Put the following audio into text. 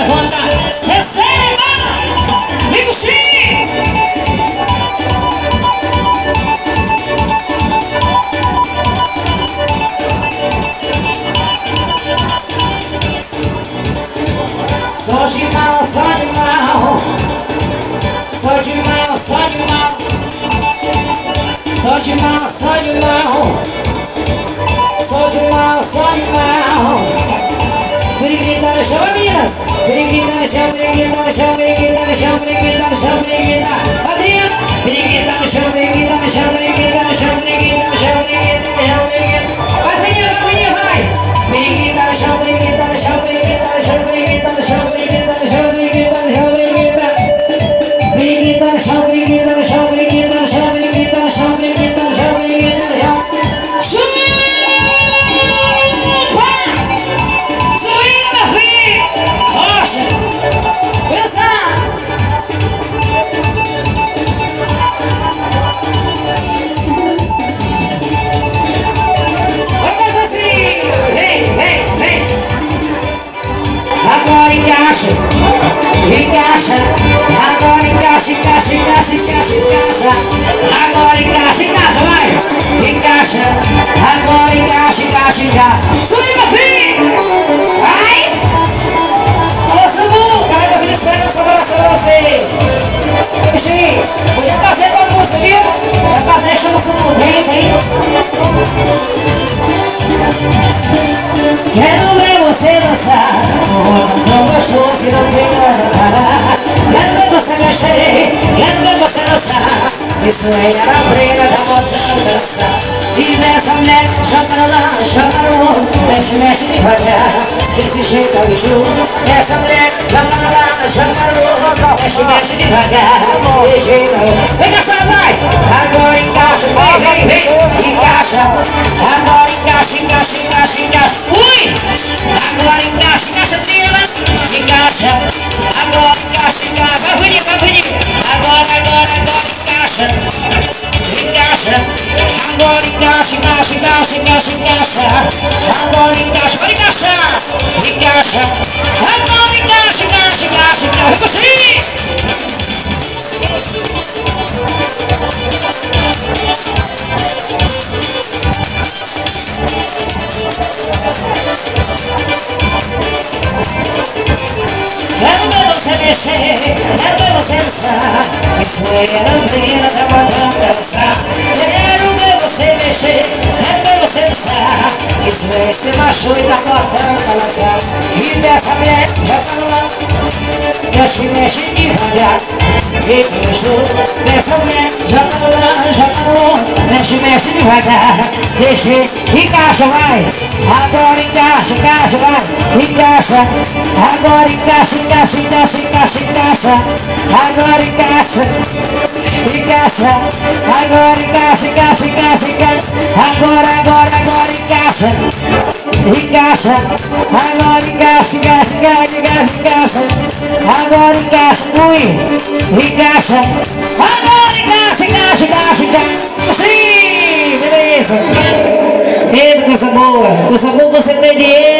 levanta. Receba! Vem com só de mal, só de mal. Só de mal, só de mal. Só de mal, só de mal. Só de mal, só de mal. Briguita no chão, Minas. Briguita no chão, briguita no chão, briguita no chão, briguita no chão, briguita. Padrinho. Briguita no chão, briguita no chão, briguita no chão, briguita no chão, briguita no chão, briguita. Padrinho, vai. Briguita no chão, briguita no chão, briguita no chão, briguita no chão, briguita no chão, briguita no chão, briguita. Briguita no chão, briguita no chão, briguita no chão, briguita no chão, briguita no chão, briguita no chão. Agora encaixa, encaixa. Agora encaixa, encaixa, encaixa, encaixa, encaixa. Agora encaixa, encaixa, vai. Encaixa. Agora encaixa, encaixa, encaixa. Subiu, meu filho. Vai. Ô, Samu, cara, eu vim esperança pra você. Bichinho, vou já fazer pra música, viu? Vai fazer show, Samu. Vem. Quero ver você dançar. Não gostou se não tem nada parar. Quero ver você mexer, quero ver você dançar. Isso aí era a preta, tá botando dançar. E nessa mulher, joga no lá, joga no outro. Mexe, mexe devagar, desse jeito é o jogo. Essa mulher, joga no lá, joga no outro. Mexe, mexe devagar, desse jeito é o jogo. Vem cá, vai! Agora encaixa, vem, encaixa. Agora encaixa, encaixa, encaixa, encaixa. Ui! Agora encaixa, encaixa, tira. Encaixa, agora encaixa, encaixa. Vai, bonito, vai, bonito. Agora encaixa. Encaixa. Agora encaixa, encaixa, encaixa, encaixa, encaixa. Agora encaixa, vai encaixar. Encaixa. Agora encaixa, encaixa, encaixa, encaixa. Quero ver você mexer, quero ver você dançar. Isso era a menina da botando dançar. Quero ver você mexer, quero ver você dançar. Isso é esse macho e tá botando dançar. E dessa mulher já tá no ar. Mexe devagar. E gostou dessa mulher já tá no ar, já tá no ar. Mexe devagar. Deixa, encaixa, vai. Agora encaixa, encaixa, vai. Encaixa. Agora encaixa, encaixa, encaixa, encaixa, encaixa. Agora encaixa. Encaixa. Agora encaixa, encaixa, encaixa, encaixa. Agora encaixa. Encaixa. Agora encaixa, encaixa, encaixa, encaixa. Agora encaixa, fui. Encaixa. Agora encaixa, encaixa, encaixa, encaixa. Sim, beleza. Eita, coisa boa você tem dinheiro.